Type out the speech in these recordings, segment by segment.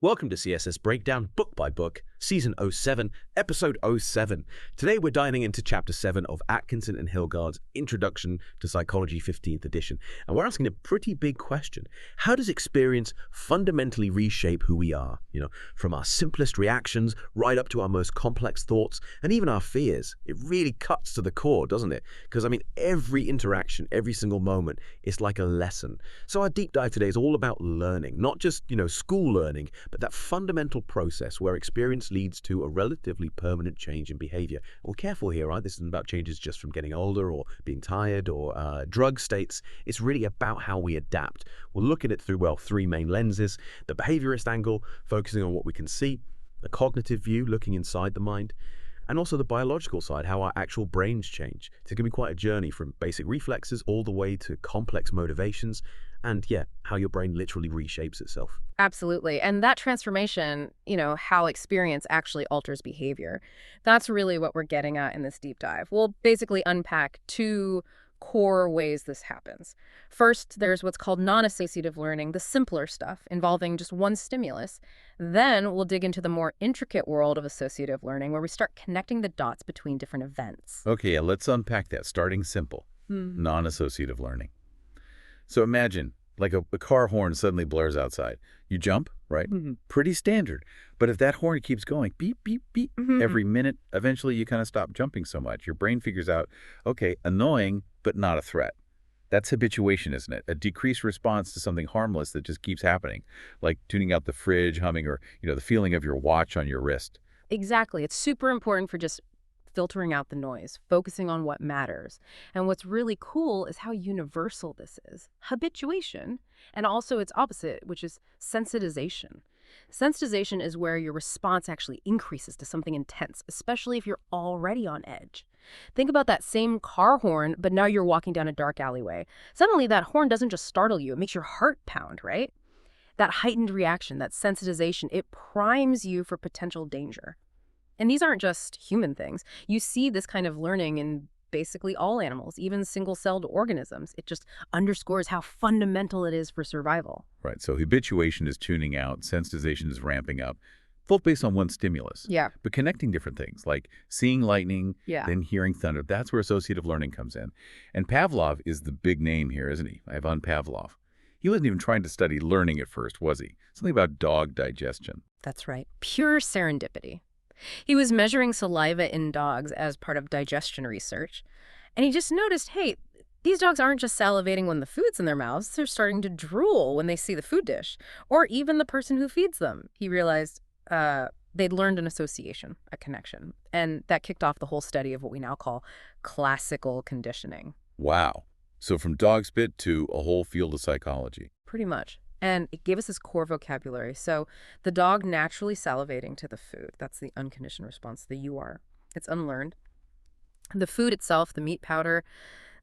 Welcome to CSS Breakdown, book by book, Season 07, Episode 07. Today we're diving into Chapter 7 of Atkinson and Hilgard's Introduction to Psychology 15th edition, and we're asking a pretty big question. How does experience fundamentally reshape who we are? From our simplest reactions right up to our most complex thoughts and even our fears. It really cuts to the core, doesn't it? Because, every interaction, every single moment, is like a lesson. So our deep dive today is all about learning, not just, school learning, but that fundamental process where experience leads to a relatively permanent change in behavior. Well, careful here, right? This isn't about changes just from getting older or being tired or drug states. It's really about how we adapt. We'll look at it through, three main lenses: the behaviorist angle, focusing on what we can see; the cognitive view, looking inside the mind; and also the biological side, how our actual brains change. It's going to be quite a journey from basic reflexes all the way to complex motivations, and how your brain literally reshapes itself. Absolutely. And that transformation, how experience actually alters behavior, that's really what we're getting at in this deep dive. We'll basically unpack two core ways this happens. First, there's what's called non-associative learning, the simpler stuff involving just one stimulus. Then we'll dig into the more intricate world of associative learning, where we start connecting the dots between different events. Okay, let's unpack that, starting simple. Non-associative learning. So imagine, like a car horn suddenly blares outside. You jump, right? Pretty standard. But if that horn keeps going, beep, beep, beep, every minute, eventually you kind of stop jumping so much. Your brain figures out, okay, annoying, but not a threat. That's habituation, isn't it? A decreased response to something harmless that just keeps happening, like tuning out the fridge, humming, or the feeling of your watch on your wrist. Exactly. It's super important for just filtering out the noise, focusing on what matters. And what's really cool is how universal this is. Habituation, and also its opposite, which is sensitization. Sensitization is where your response actually increases to something intense, especially if you're already on edge. Think about that same car horn, but now you're walking down a dark alleyway. Suddenly that horn doesn't just startle you, it makes your heart pound, right? That heightened reaction, that sensitization, it primes you for potential danger. And these aren't just human things. You see this kind of learning in basically all animals, even single-celled organisms. It just underscores how fundamental it is for survival. Right, so habituation is tuning out, sensitization is ramping up, both based on one stimulus. Yeah. But connecting different things, like seeing lightning, Yeah. then hearing thunder, that's where associative learning comes in. And Pavlov is the big name here, isn't he? Ivan Pavlov. He wasn't even trying to study learning at first, was he? Something about dog digestion. That's right. Pure serendipity. He was measuring saliva in dogs as part of digestion research, and he just noticed, hey, these dogs aren't just salivating when the food's in their mouths, they're starting to drool when they see the food dish, or even the person who feeds them. He realized they'd learned an association, a connection, and that kicked off the whole study of what we now call classical conditioning. Wow. So from dog spit to a whole field of psychology. Pretty much. And it gave us this core vocabulary. So the dog naturally salivating to the food, that's the unconditioned response, the UR. It's unlearned. The food itself, the meat powder,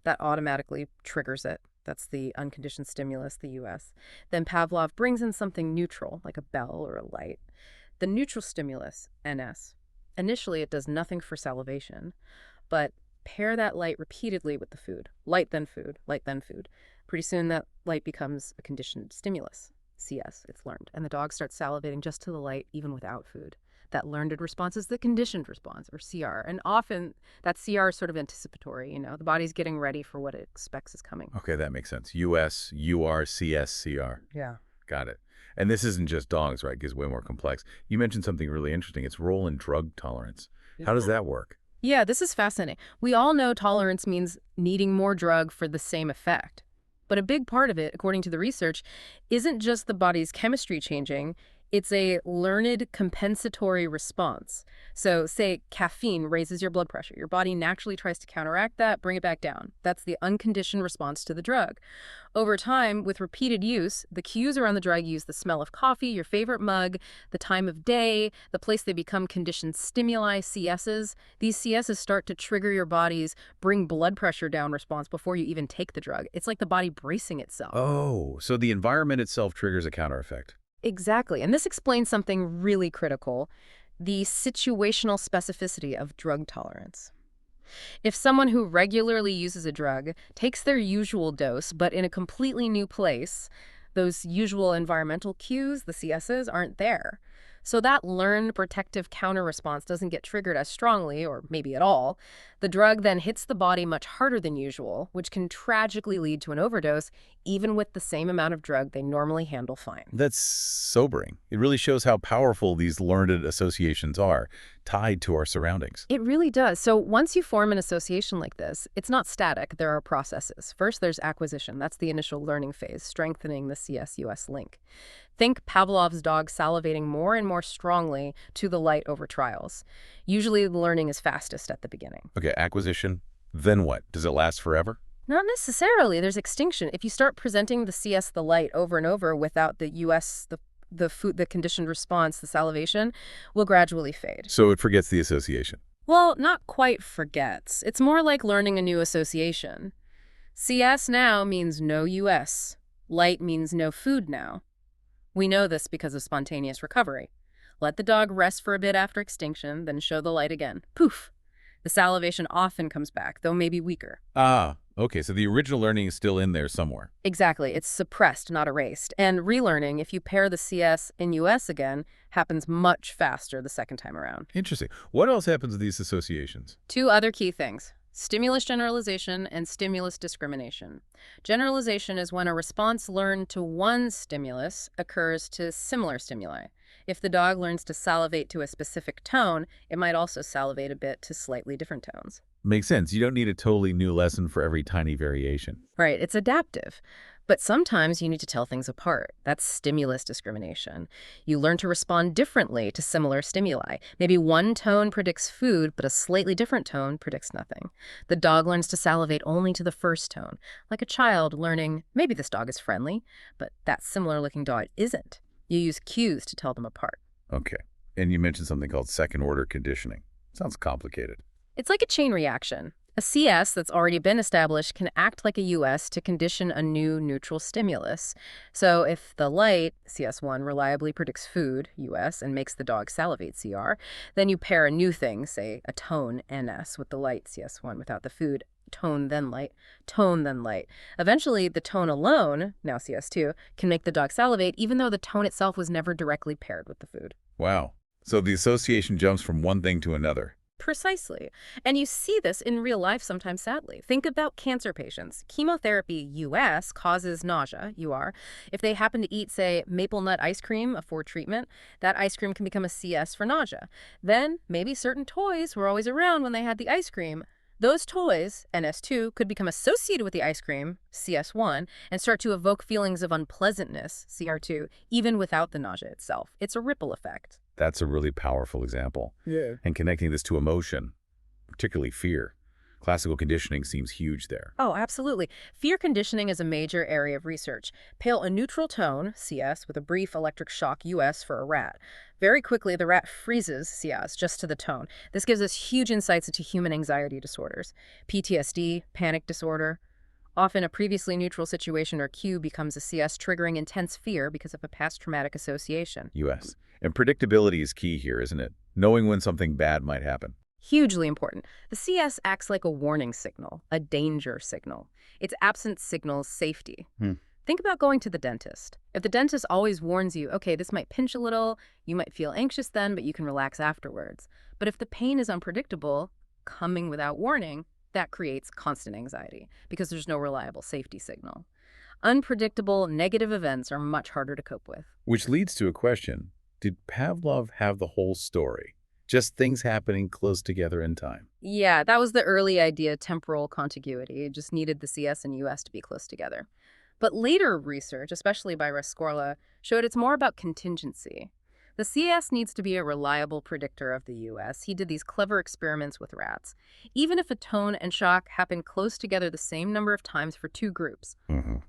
that automatically triggers it. That's the unconditioned stimulus, the US. Then Pavlov brings in something neutral, like a bell or a light. The neutral stimulus, NS. Initially, it does nothing for salivation, but pair that light repeatedly with the food. Light, then food, light, then food. Pretty soon that light becomes a conditioned stimulus, CS, it's learned. And the dog starts salivating just to the light, even without food. That learned response is the conditioned response, or CR. And often that CR is sort of anticipatory, the body's getting ready for what it expects is coming. Okay, that makes sense. US, UR, CS, CR. Yeah. Got it. And this isn't just dogs, right? It gets way more complex. You mentioned something really interesting. It's role in drug tolerance. How does that work? Yeah, this is fascinating. We all know tolerance means needing more drug for the same effect. But a big part of it, according to the research, isn't just the body's chemistry changing, it's a learned compensatory response. So say caffeine raises your blood pressure. Your body naturally tries to counteract that, bring it back down. That's the unconditioned response to the drug. Over time, with repeated use, the cues around the drug use the smell of coffee, your favorite mug, the time of day, the place they become conditioned stimuli, CSs. These CSs start to trigger your body's bring blood pressure down response before you even take the drug. It's like the body bracing itself. Oh, so the environment itself triggers a counter effect. Exactly. And this explains something really critical, the situational specificity of drug tolerance. If someone who regularly uses a drug takes their usual dose, but in a completely new place, Those usual environmental cues, the CSs, aren't there. So that learned protective counter-response doesn't get triggered as strongly, or maybe at all. The drug then hits the body much harder than usual, which can tragically lead to an overdose, even with the same amount of drug they normally handle fine. That's sobering. It really shows how powerful these learned associations are, tied to our surroundings. It really does. So once you form an association like this, it's not static. There are processes. First, there's acquisition. That's the initial learning phase, strengthening the CS-US link. Think Pavlov's dog salivating more and more strongly to the light over trials. Usually the learning is fastest at the beginning. Okay, acquisition. Then what? Does it last forever? Not necessarily. There's extinction. If you start presenting the CS, the light, over and over without the US, the food, the conditioned response, the salivation, will gradually fade. So it forgets the association. Well, not quite forgets. It's more like learning a new association. CS now means no US. Light means no food now. We know this because of spontaneous recovery. Let the dog rest for a bit after extinction, then show the light again. Poof! The salivation often comes back, though maybe weaker. Ah, okay, so the original learning is still in there somewhere. Exactly. It's suppressed, not erased. And relearning, if you pair the CS and US again, happens much faster the second time around. Interesting. What else happens with these associations? Two other key things. Stimulus generalization and stimulus discrimination. Generalization is when a response learned to one stimulus occurs to similar stimuli. If the dog learns to salivate to a specific tone, it might also salivate a bit to slightly different tones. Makes sense. You don't need a totally new lesson for every tiny variation. Right, it's adaptive. But sometimes you need to tell things apart. That's stimulus discrimination. You learn to respond differently to similar stimuli. Maybe one tone predicts food, but a slightly different tone predicts nothing. The dog learns to salivate only to the first tone, like a child learning, maybe this dog is friendly, but that similar-looking dog isn't. You use cues to tell them apart. Okay. And you mentioned something called second-order conditioning. Sounds complicated. It's like a chain reaction. A CS that's already been established can act like a US to condition a new neutral stimulus. So if the light, CS1, reliably predicts food, US, and makes the dog salivate, CR, then you pair a new thing, say a tone, NS, with the light, CS1, without the food, tone then light, tone then light. Eventually, the tone alone, now CS2, can make the dog salivate even though the tone itself was never directly paired with the food. Wow. So the association jumps from one thing to another. Precisely. And you see this in real life sometimes, sadly. Think about cancer patients. Chemotherapy, US, causes nausea, UR. If they happen to eat, say, maple nut ice cream before treatment, that ice cream can become a CS for nausea. Then, maybe certain toys were always around when they had the ice cream. Those toys, NS2, could become associated with the ice cream, CS1, and start to evoke feelings of unpleasantness, CR2, even without the nausea itself. It's a ripple effect. That's a really powerful example. Yeah. And connecting this to emotion, particularly fear. Classical conditioning seems huge there. Oh, absolutely. Fear conditioning is a major area of research. Pair a neutral tone, CS, with a brief electric shock, US, for a rat. Very quickly, the rat freezes, CS, just to the tone. This gives us huge insights into human anxiety disorders. PTSD, panic disorder. Often a previously neutral situation or cue becomes a CS, triggering intense fear because of a past traumatic association. US. And predictability is key here, isn't it? Knowing when something bad might happen. Hugely important. The CS acts like a warning signal, a danger signal. Its absence signals safety. Think about going to the dentist. If the dentist always warns you, okay, this might pinch a little, you might feel anxious then, but you can relax afterwards. But if the pain is unpredictable, coming without warning, that creates constant anxiety because there's no reliable safety signal. Unpredictable negative events are much harder to cope with. Which leads to a question. Did Pavlov have the whole story? Just things happening close together in time? Yeah, that was the early idea, temporal contiguity. It just needed the CS and US to be close together. But later research, especially by Rescorla, showed it's more about contingency. The CS needs to be a reliable predictor of the US. He did these clever experiments with rats. Even if a tone and shock happen close together the same number of times for two groups,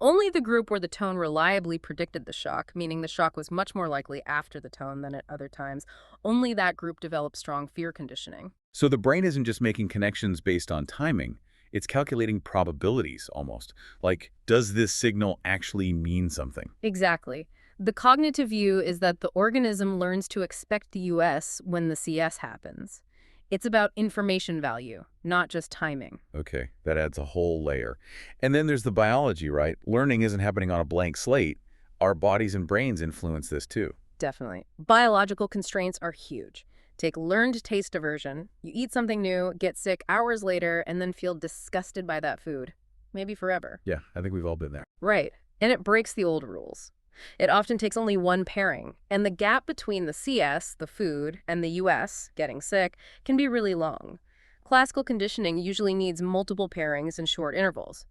only the group where the tone reliably predicted the shock, meaning the shock was much more likely after the tone than at other times, only that group developed strong fear conditioning. So the brain isn't just making connections based on timing. It's calculating probabilities almost. Like, does this signal actually mean something? Exactly. The cognitive view is that the organism learns to expect the US when the CS happens. It's about information value, not just timing. Okay, that adds a whole layer. And then there's the biology, right? Learning isn't happening on a blank slate. our bodies and brains influence this too. Definitely. Biological constraints are huge. Take learned taste aversion. You eat something new, get sick hours later, and then feel disgusted by that food. Maybe forever. Yeah, I think we've all been there. Right. And it breaks the old rules. It often takes only one pairing, and the gap between the CS, the food, and the US, getting sick, can be really long. Classical conditioning usually needs multiple pairings and short intervals.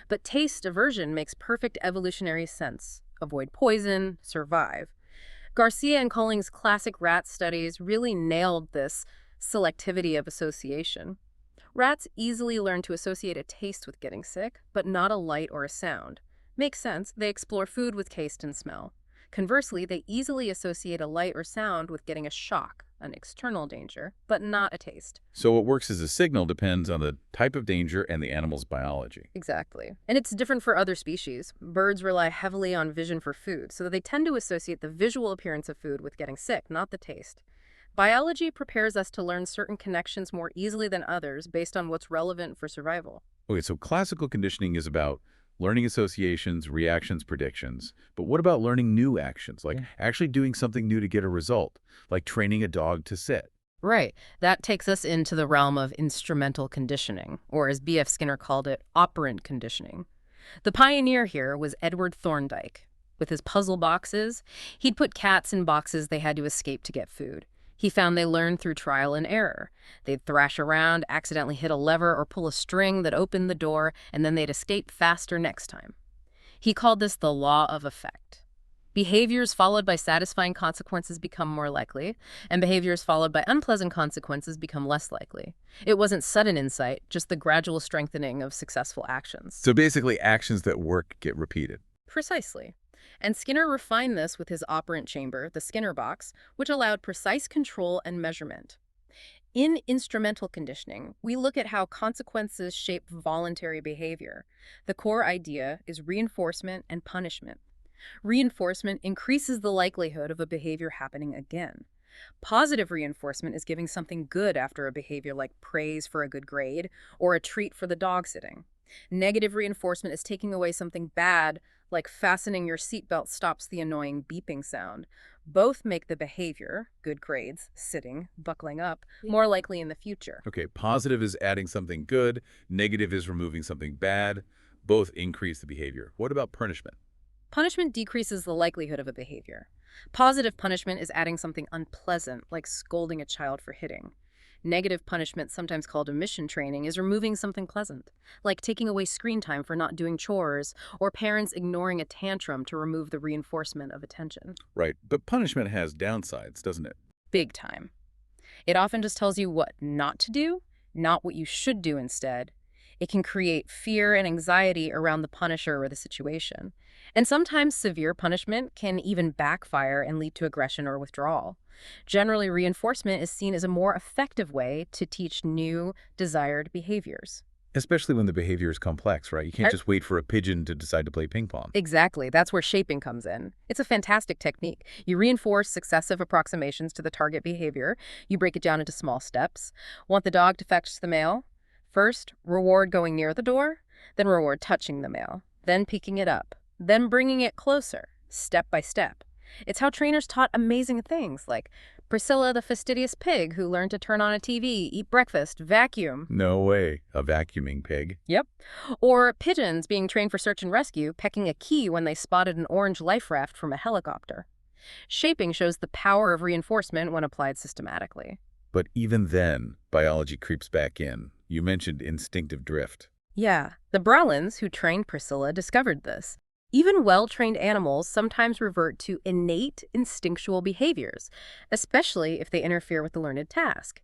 But taste aversion makes perfect evolutionary sense. Avoid poison, survive. Garcia and Colling's classic rat studies really nailed this selectivity of association. Rats easily learn to associate a taste with getting sick, but not a light or a sound. Makes sense, they explore food with taste and smell. Conversely, they easily associate a light or sound with getting a shock, an external danger, but not a taste. So what works as a signal depends on the type of danger and the animal's biology. Exactly. And it's different for other species. Birds rely heavily on vision for food, so they tend to associate the visual appearance of food with getting sick, not the taste. Biology prepares us to learn certain connections more easily than others based on what's relevant for survival. Okay, so classical conditioning is about learning associations, reactions, predictions. But what about learning new actions, like actually doing something new to get a result, like training a dog to sit? Right. That takes us into the realm of instrumental conditioning, or as B.F. Skinner called it, operant conditioning. The pioneer here was Edward Thorndike. With his puzzle boxes, he'd put cats in boxes they had to escape to get food. He found they learned through trial and error. They'd thrash around, accidentally hit a lever or pull a string that opened the door, and then they'd escape faster next time. He called this the law of effect. Behaviors followed by satisfying consequences become more likely, and behaviors followed by unpleasant consequences become less likely. It wasn't sudden insight, just the gradual strengthening of successful actions. So basically, actions that work get repeated. Precisely. And Skinner refined this with his operant chamber, the Skinner box, which allowed precise control and measurement. In instrumental conditioning, we look at how consequences shape voluntary behavior. The core idea is reinforcement and punishment. Reinforcement increases the likelihood of a behavior happening again. Positive reinforcement is giving something good after a behavior like praise for a good grade or a treat for the dog sitting. Negative reinforcement is taking away something bad, like fastening your seatbelt stops the annoying beeping sound. Both make the behavior, good grades, sitting, buckling up, more likely in the future. Okay, positive is adding something good, negative is removing something bad. Both increase the behavior. What about punishment? Punishment decreases the likelihood of a behavior. Positive punishment is adding something unpleasant, like scolding a child for hitting. Negative punishment, sometimes called omission training, is removing something pleasant, like taking away screen time for not doing chores, or parents ignoring a tantrum to remove the reinforcement of attention. Right, but punishment has downsides, doesn't it? Big time. It often just tells you what not to do, not what you should do instead. It can create fear and anxiety around the punisher or the situation. And sometimes severe punishment can even backfire and lead to aggression or withdrawal. Generally, reinforcement is seen as a more effective way to teach new, desired behaviors. Especially when the behavior is complex, right? You can't just wait for a pigeon to decide to play ping pong. Exactly. That's where shaping comes in. It's a fantastic technique. You reinforce successive approximations to the target behavior. You break it down into small steps. Want the dog to fetch the mail? First, reward going near the door, then reward touching the mail, then picking it up, then bringing it closer, step by step. It's how trainers taught amazing things like Priscilla the fastidious pig who learned to turn on a TV, eat breakfast, vacuum. No way. A vacuuming pig. Yep. Or pigeons being trained for search and rescue, pecking a key when they spotted an orange life raft from a helicopter. Shaping shows the power of reinforcement when applied systematically. But even then, biology creeps back in. You mentioned instinctive drift. Yeah, the Browns, who trained Priscilla, discovered this. Even well-trained animals sometimes revert to innate instinctual behaviors, especially if they interfere with the learned task.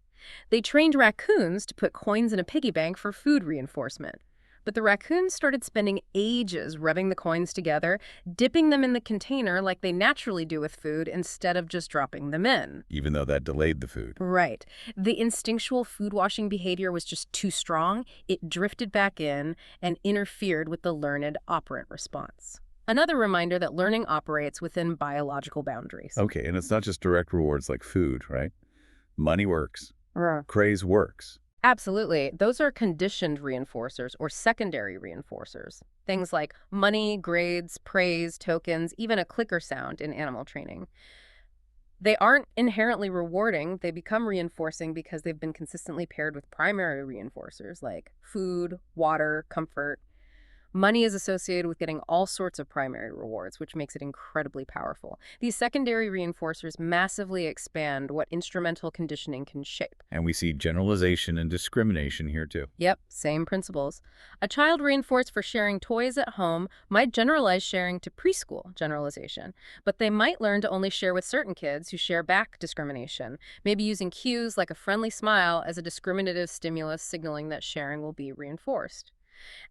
They trained raccoons to put coins in a piggy bank for food reinforcement. But the raccoons started spending ages rubbing the coins together, dipping them in the container like they naturally do with food instead of just dropping them in. Even though that delayed the food. Right. The instinctual food washing behavior was just too strong. It drifted back in and interfered with the learned operant response. Another reminder that learning operates within biological boundaries. Okay, and it's not just direct rewards like food, right? Money works. Craze works. Absolutely. Those are conditioned reinforcers or secondary reinforcers. Things like money, grades, praise, tokens, even a clicker sound in animal training. They aren't inherently rewarding. They become reinforcing because they've been consistently paired with primary reinforcers like food, water, comfort. Money is associated with getting all sorts of primary rewards, which makes it incredibly powerful. These secondary reinforcers massively expand what instrumental conditioning can shape. And we see generalization and discrimination here too. Yep, same principles. A child reinforced for sharing toys at home might generalize sharing to preschool generalization, but they might learn to only share with certain kids who share back discrimination, maybe using cues like a friendly smile as a discriminative stimulus signaling that sharing will be reinforced.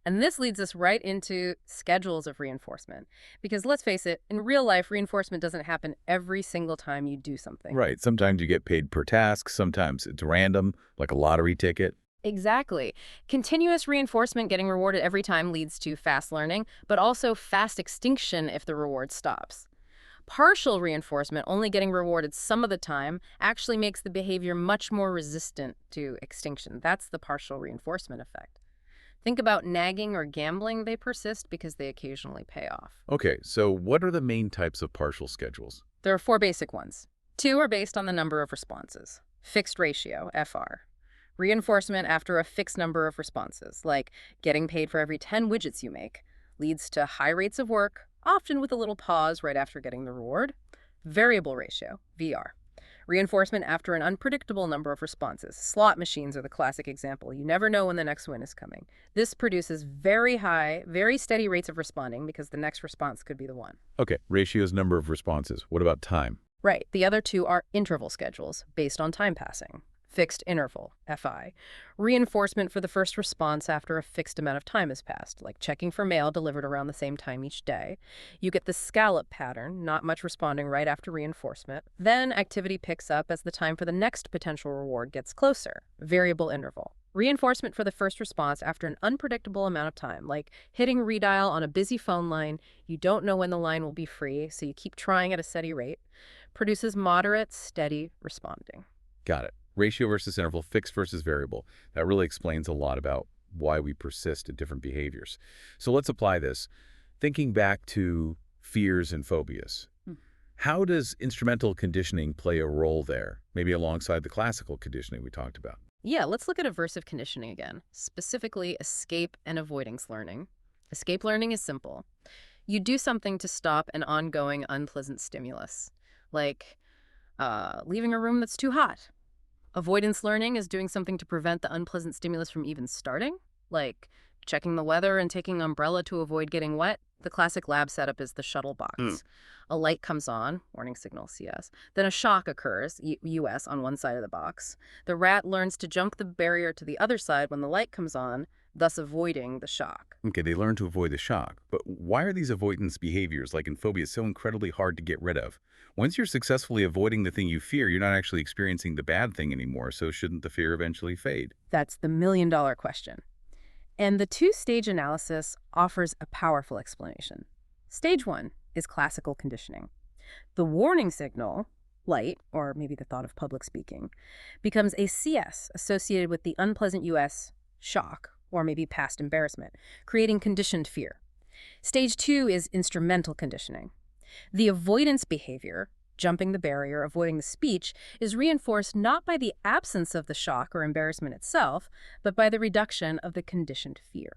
And this leads us right into schedules of reinforcement. Because let's face it, in real life, reinforcement doesn't happen every single time you do something. Right. Sometimes you get paid per task. Sometimes it's random, like a lottery ticket. Exactly. Continuous reinforcement getting rewarded every time leads to fast learning, but also fast extinction if the reward stops. Partial reinforcement, only getting rewarded some of the time, actually makes the behavior much more resistant to extinction. That's the partial reinforcement effect. Think about nagging or gambling. They persist because they occasionally pay off. Okay, so what are the main types of partial schedules? There are 4 basic ones. 2 are based on the number of responses. Fixed ratio, FR. Reinforcement after a fixed number of responses, like getting paid for every 10 widgets you make, leads to high rates of work, often with a little pause right after getting the reward. Variable ratio, VR. Reinforcement after an unpredictable number of responses. Slot machines are the classic example. You never know when the next win is coming. This produces very high, very steady rates of responding because the next response could be the one. Okay, ratio is number of responses. What about time? Right. The other 2 are interval schedules based on time passing. Fixed interval, FI. Reinforcement for the first response after a fixed amount of time has passed, like checking for mail delivered around the same time each day. You get the scallop pattern, not much responding right after reinforcement. Then activity picks up as the time for the next potential reward gets closer. Variable interval. Reinforcement for the first response after an unpredictable amount of time, like hitting redial on a busy phone line. You don't know when the line will be free, so you keep trying at a steady rate. Produces moderate, steady responding. Got it. Ratio versus interval, fixed versus variable. That really explains a lot about why we persist in different behaviors. So let's apply this. Thinking back to fears and phobias, how does instrumental conditioning play a role there, maybe alongside the classical conditioning we talked about? Yeah, let's look at aversive conditioning again, specifically escape and avoidance learning. Escape learning is simple. You do something to stop an ongoing unpleasant stimulus, like leaving a room that's too hot. Avoidance learning is doing something to prevent the unpleasant stimulus from even starting, like checking the weather and taking an umbrella to avoid getting wet. The classic lab setup is the shuttle box. A light comes on, warning signal CS. Then a shock occurs, US, on one side of the box. The rat learns to jump the barrier to the other side when the light comes on, thus avoiding the shock. Okay, they learn to avoid the shock. But why are these avoidance behaviors, like in phobias, so incredibly hard to get rid of? Once you're successfully avoiding the thing you fear, you're not actually experiencing the bad thing anymore, so shouldn't the fear eventually fade? That's the million-dollar question. And the 2-stage analysis offers a powerful explanation. Stage 1 is classical conditioning. The warning signal, light, or maybe the thought of public speaking, becomes a CS associated with the unpleasant US shock, or maybe past embarrassment, creating conditioned fear. Stage 2 is instrumental conditioning. The avoidance behavior, jumping the barrier, avoiding the speech, is reinforced not by the absence of the shock or embarrassment itself, but by the reduction of the conditioned fear.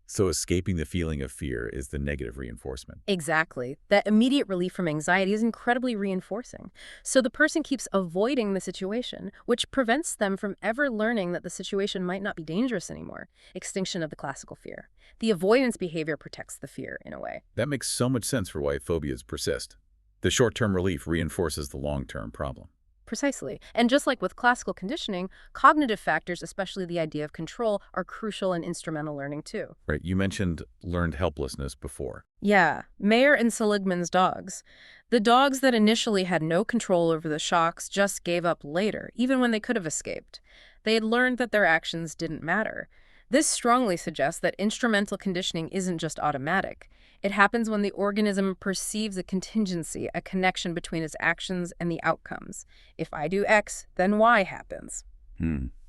So escaping the feeling of fear is the negative reinforcement. Exactly. That immediate relief from anxiety is incredibly reinforcing. So the person keeps avoiding the situation, which prevents them from ever learning that the situation might not be dangerous anymore. Extinction of the classical fear. The avoidance behavior protects the fear in a way. That makes so much sense for why phobias persist. The short-term relief reinforces the long-term problem. Precisely. And just like with classical conditioning, cognitive factors, especially the idea of control, are crucial in instrumental learning too. Right. You mentioned learned helplessness before. Yeah. Mayer and Seligman's dogs. The dogs that initially had no control over the shocks just gave up later, even when they could have escaped. They had learned that their actions didn't matter. This strongly suggests that instrumental conditioning isn't just automatic. It happens when the organism perceives a contingency, a connection between its actions and the outcomes. If I do X, then Y happens.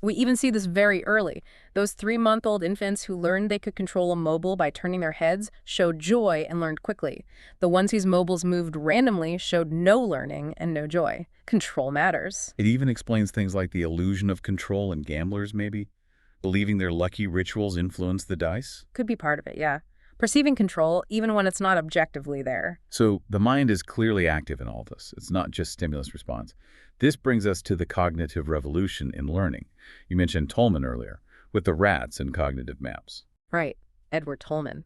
We even see this very early. Those 3-month-old infants who learned they could control a mobile by turning their heads showed joy and learned quickly. The ones whose mobiles moved randomly showed no learning and no joy. Control matters. It even explains things like the illusion of control in gamblers, maybe? Believing their lucky rituals influence the dice? Could be part of it, yeah. Perceiving control, even when it's not objectively there. So the mind is clearly active in all this. It's not just stimulus response. This brings us to the cognitive revolution in learning. You mentioned Tolman earlier, with the rats and cognitive maps. Right, Edward Tolman.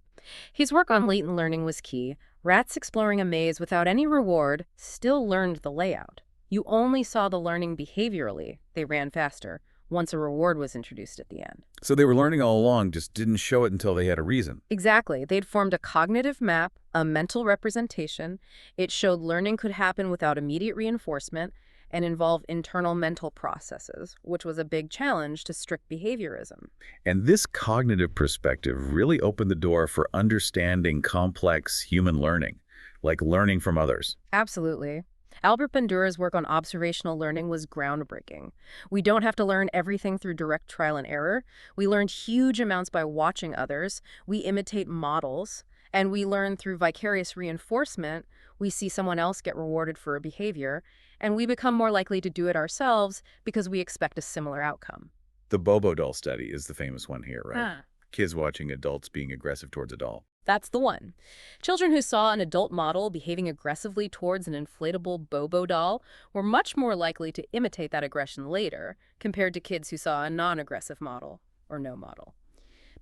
His work on latent learning was key. Rats exploring a maze without any reward still learned the layout. You only saw the learning behaviorally. They ran faster once a reward was introduced at the end. So they were learning all along, just didn't show it until they had a reason. Exactly. They'd formed a cognitive map, a mental representation. It showed learning could happen without immediate reinforcement and involve internal mental processes, which was a big challenge to strict behaviorism. And this cognitive perspective really opened the door for understanding complex human learning, like learning from others. Absolutely. Albert Bandura's work on observational learning was groundbreaking. We don't have to learn everything through direct trial and error. We learn huge amounts by watching others. We imitate models. And we learn through vicarious reinforcement. We see someone else get rewarded for a behavior, and we become more likely to do it ourselves because we expect a similar outcome. The Bobo doll study is the famous one here, right? Ah. Kids watching adults being aggressive towards a doll. That's the one. Children who saw an adult model behaving aggressively towards an inflatable Bobo doll were much more likely to imitate that aggression later compared to kids who saw a non-aggressive model or no model.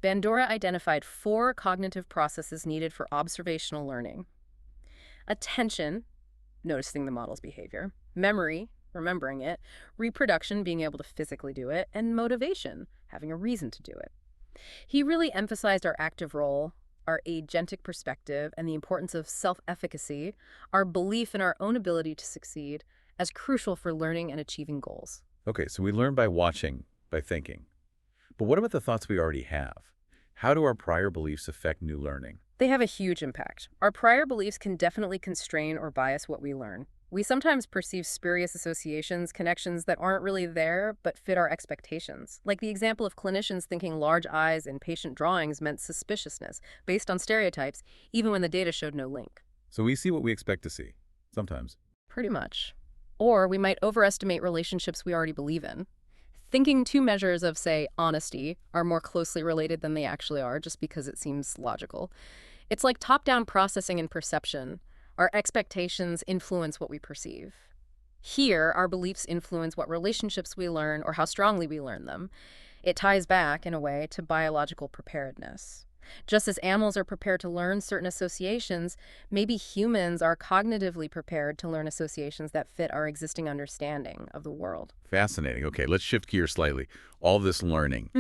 Bandura identified 4 cognitive processes needed for observational learning. Attention, noticing the model's behavior, memory, remembering it, reproduction, being able to physically do it, and motivation, having a reason to do it. He really emphasized our active role, our agentic perspective, and the importance of self-efficacy, our belief in our own ability to succeed, as crucial for learning and achieving goals. Okay, so we learn by watching, by thinking. But what about the thoughts we already have? How do our prior beliefs affect new learning? They have a huge impact. Our prior beliefs can definitely constrain or bias what we learn. We sometimes perceive spurious associations, connections that aren't really there but fit our expectations. Like the example of clinicians thinking large eyes in patient drawings meant suspiciousness, based on stereotypes, even when the data showed no link. So we see what we expect to see, sometimes. Pretty much. Or we might overestimate relationships we already believe in. Thinking 2 measures of, say, honesty are more closely related than they actually are just because it seems logical. It's like top-down processing and perception. Our expectations influence what we perceive. Here, our beliefs influence what relationships we learn or how strongly we learn them. It ties back, in a way, to biological preparedness. Just as animals are prepared to learn certain associations, maybe humans are cognitively prepared to learn associations that fit our existing understanding of the world. Fascinating. Okay, let's shift gears slightly. All this learning,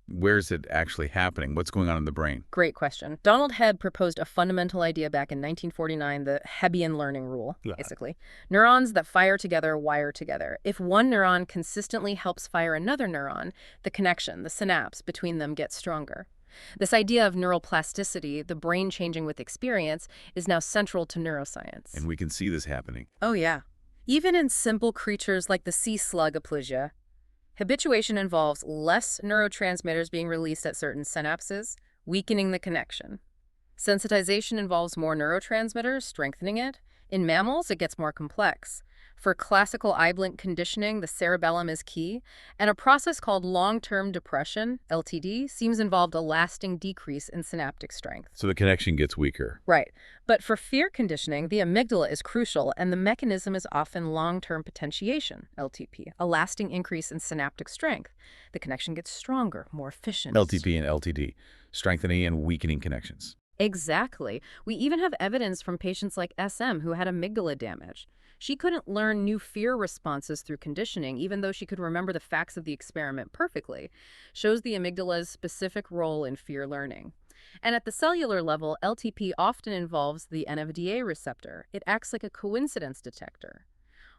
where's it actually happening? What's going on in the brain? Great question. Donald Hebb proposed a fundamental idea back in 1949, the Hebbian learning rule, basically. Neurons that fire together wire together. If one neuron consistently helps fire another neuron, the connection, the synapse between them gets stronger. This idea of neural plasticity, the brain changing with experience, is now central to neuroscience. And we can see this happening. Oh, yeah. Even in simple creatures like the sea slug Aplysia, habituation involves less neurotransmitters being released at certain synapses, weakening the connection. Sensitization involves more neurotransmitters, strengthening it. In mammals, it gets more complex. For classical eye blink conditioning, the cerebellum is key, and a process called long-term depression, LTD, seems involved a lasting decrease in synaptic strength. So the connection gets weaker. Right. But for fear conditioning, the amygdala is crucial, and the mechanism is often long-term potentiation, LTP, a lasting increase in synaptic strength. The connection gets stronger, more efficient. LTP and LTD, strengthening and weakening connections. Exactly. We even have evidence from patients like SM who had amygdala damage. She couldn't learn new fear responses through conditioning, even though she could remember the facts of the experiment perfectly. Shows the amygdala's specific role in fear learning. And at the cellular level, LTP often involves the NMDA receptor. It acts like a coincidence detector.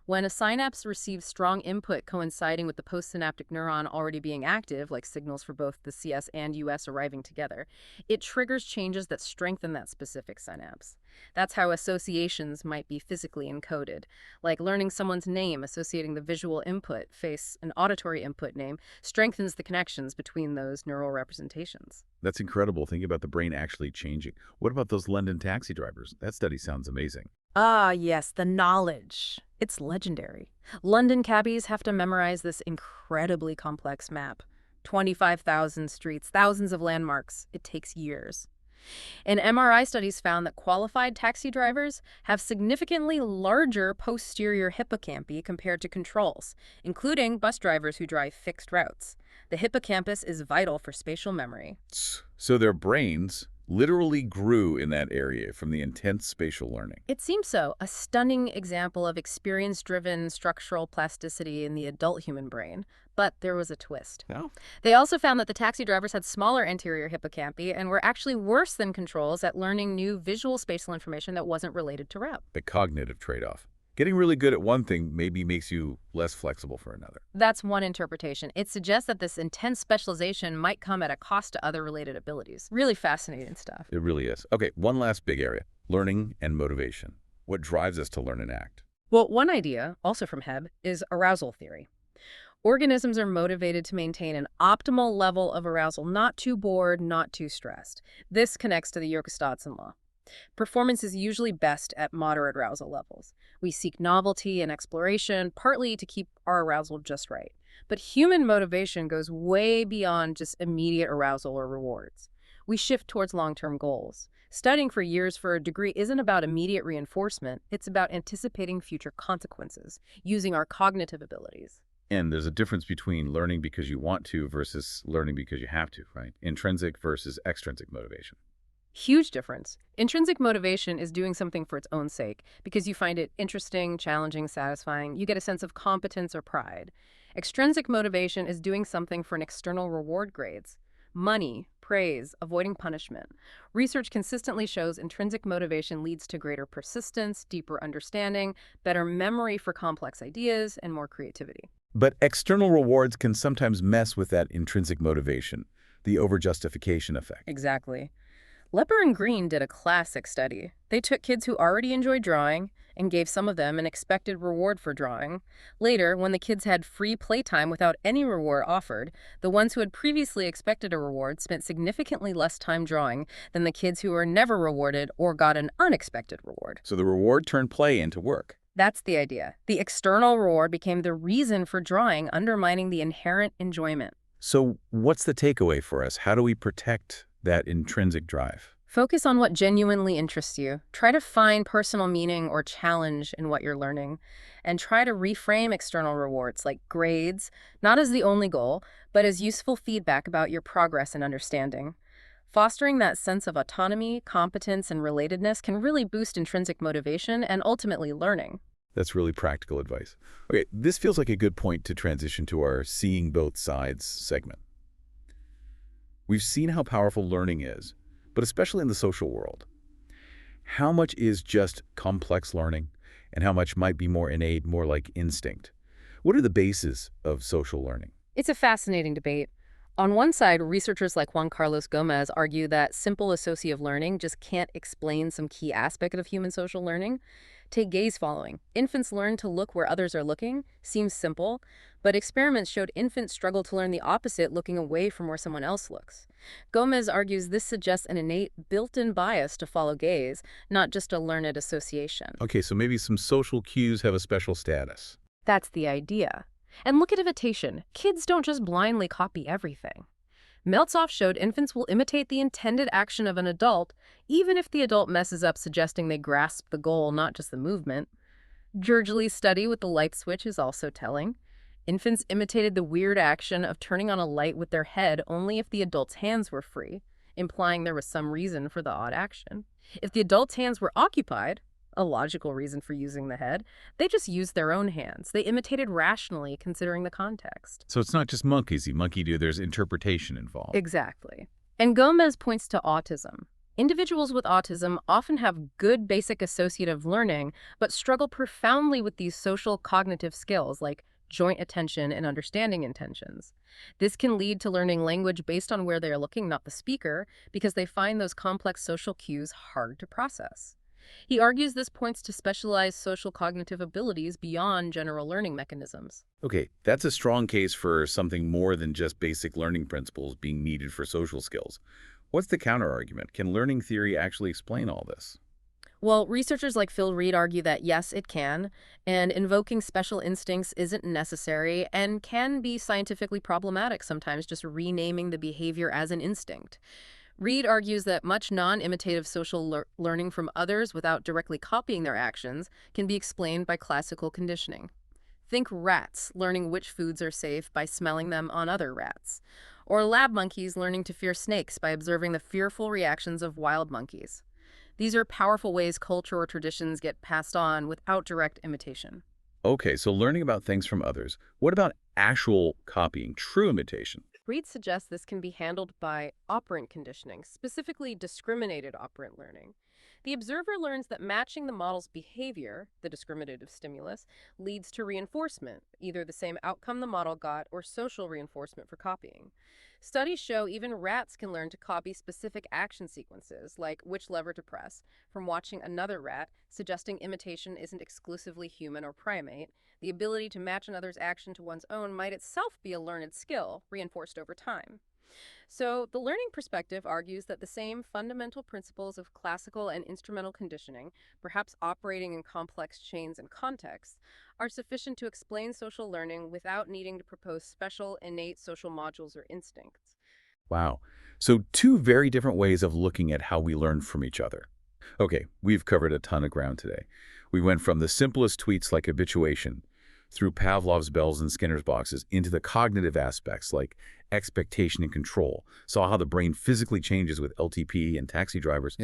When a synapse receives strong input coinciding with the postsynaptic neuron already being active, like signals for both the CS and US arriving together, it triggers changes that strengthen that specific synapse. That's how associations might be physically encoded, like learning someone's name, associating the visual input, face an auditory input name, strengthens the connections between those neural representations. That's incredible, thinking about the brain actually changing. What about those London taxi drivers? That study sounds amazing. Ah, yes, the knowledge. It's legendary. London cabbies have to memorize this incredibly complex map. 25,000 streets, thousands of landmarks. It takes years. And MRI studies found that qualified taxi drivers have significantly larger posterior hippocampi compared to controls, including bus drivers who drive fixed routes. The hippocampus is vital for spatial memory. So their brains literally grew in that area from the intense spatial learning. It seems so. A stunning example of experience-driven structural plasticity in the adult human brain. But there was a twist. No? They also found that the taxi drivers had smaller anterior hippocampi and were actually worse than controls at learning new visual spatial information that wasn't related to route. The cognitive trade-off. Getting really good at one thing maybe makes you less flexible for another. That's one interpretation. It suggests that this intense specialization might come at a cost to other related abilities. Really fascinating stuff. It really is. Okay, one last big area. Learning and motivation. What drives us to learn and act? Well, one idea, also from Hebb, is arousal theory. Organisms are motivated to maintain an optimal level of arousal, not too bored, not too stressed. This connects to the Yerkes-Dodson law. Performance is usually best at moderate arousal levels. We seek novelty and exploration, partly to keep our arousal just right. But human motivation goes way beyond just immediate arousal or rewards. We shift towards long-term goals. Studying for years for a degree isn't about immediate reinforcement. It's about anticipating future consequences, using our cognitive abilities. And there's a difference between learning because you want to versus learning because you have to, right? Intrinsic versus extrinsic motivation. Huge difference. Intrinsic motivation is doing something for its own sake because you find it interesting, challenging, satisfying. You get a sense of competence or pride. Extrinsic motivation is doing something for an external reward, grades, money, praise, avoiding punishment. Research consistently shows intrinsic motivation leads to greater persistence, deeper understanding, better memory for complex ideas, and more creativity. But external rewards can sometimes mess with that intrinsic motivation, the overjustification effect. Exactly. Lepper and Green did a classic study. They took kids who already enjoyed drawing and gave some of them an expected reward for drawing. Later, when the kids had free playtime without any reward offered, the ones who had previously expected a reward spent significantly less time drawing than the kids who were never rewarded or got an unexpected reward. So the reward turned play into work. That's the idea. The external reward became the reason for drawing, undermining the inherent enjoyment. So what's the takeaway for us? How do we protect that intrinsic drive? Focus on what genuinely interests you. Try to find personal meaning or challenge in what you're learning. And try to reframe external rewards like grades, not as the only goal, but as useful feedback about your progress and understanding. Fostering that sense of autonomy, competence, and relatedness can really boost intrinsic motivation and ultimately learning. That's really practical advice. Okay, this feels like a good point to transition to our Seeing Both Sides segment. We've seen how powerful learning is, but especially in the social world. How much is just complex learning, and how much might be more innate, more like instinct? What are the bases of social learning? It's a fascinating debate. On one side, researchers like Juan Carlos Gomez argue that simple associative learning just can't explain some key aspect of human social learning. Take gaze following. Infants learn to look where others are looking. Seems simple, but experiments showed infants struggle to learn the opposite, looking away from where someone else looks. Gomez argues this suggests an innate, built-in bias to follow gaze, not just a learned association. Okay, so maybe some social cues have a special status. That's the idea. And look at imitation. Kids don't just blindly copy everything. Meltzoff showed infants will imitate the intended action of an adult, even if the adult messes up, suggesting they grasp the goal, not just the movement. Gergely's study with the light switch is also telling. Infants imitated the weird action of turning on a light with their head only if the adult's hands were free, implying there was some reason for the odd action. If the adult's hands were occupied, a logical reason for using the head, they just used their own hands. They imitated rationally, considering the context. So it's not just monkeys. Monkey do, there's interpretation involved. Exactly. And Gomez points to autism. Individuals with autism often have good basic associative learning, but struggle profoundly with these social cognitive skills like joint attention and understanding intentions. This can lead to learning language based on where they are looking, not the speaker, because they find those complex social cues hard to process. He argues this points to specialized social cognitive abilities beyond general learning mechanisms. Okay, that's a strong case for something more than just basic learning principles being needed for social skills. What's the counterargument? Can learning theory actually explain all this? Well, researchers like Phil Reed argue that yes, it can, and invoking special instincts isn't necessary and can be scientifically problematic sometimes, just renaming the behavior as an instinct. Reed argues that much non-imitative social learning from others without directly copying their actions can be explained by classical conditioning. Think rats learning which foods are safe by smelling them on other rats, or lab monkeys learning to fear snakes by observing the fearful reactions of wild monkeys. These are powerful ways culture or traditions get passed on without direct imitation. Okay, so learning about things from others. What about actual copying, true imitation? Reed suggests this can be handled by operant conditioning, specifically discriminated operant learning. The observer learns that matching the model's behavior, the discriminative stimulus, leads to reinforcement, either the same outcome the model got or social reinforcement for copying. Studies show even rats can learn to copy specific action sequences, like which lever to press, from watching another rat, suggesting imitation isn't exclusively human or primate. The ability to match another's action to one's own might itself be a learned skill, reinforced over time. So, the learning perspective argues that the same fundamental principles of classical and instrumental conditioning, perhaps operating in complex chains and contexts, are sufficient to explain social learning without needing to propose special innate social modules or instincts. Wow. So two very different ways of looking at how we learn from each other. Okay, we've covered a ton of ground today. We went from the simplest tweaks like habituation, through Pavlov's bells and Skinner's boxes, into the cognitive aspects like expectation and control, saw how the brain physically changes with LTP and taxi drivers,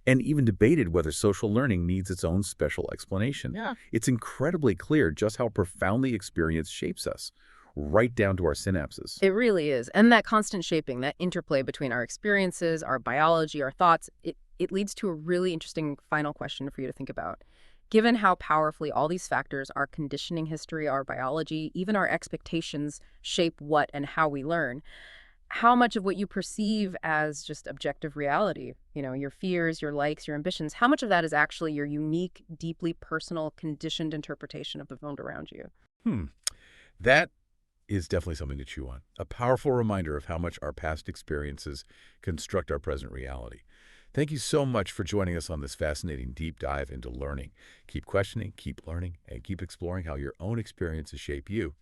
and even debated whether social learning needs its own special explanation. It's incredibly clear just how profoundly experience shapes us, right down to our synapses. It really is. And that constant shaping, that interplay between our experiences, our biology, our thoughts, it leads to a really interesting final question for you to think about. Given how powerfully all these factors, our conditioning history, our biology, even our expectations, shape what and how we learn, how much of what you perceive as just objective reality, your fears, your likes, your ambitions, how much of that is actually your unique, deeply personal, conditioned interpretation of the world around you? That is definitely something to chew on. A powerful reminder of how much our past experiences construct our present reality. Thank you so much for joining us on this fascinating deep dive into learning. Keep questioning, keep learning, and keep exploring how your own experiences shape you.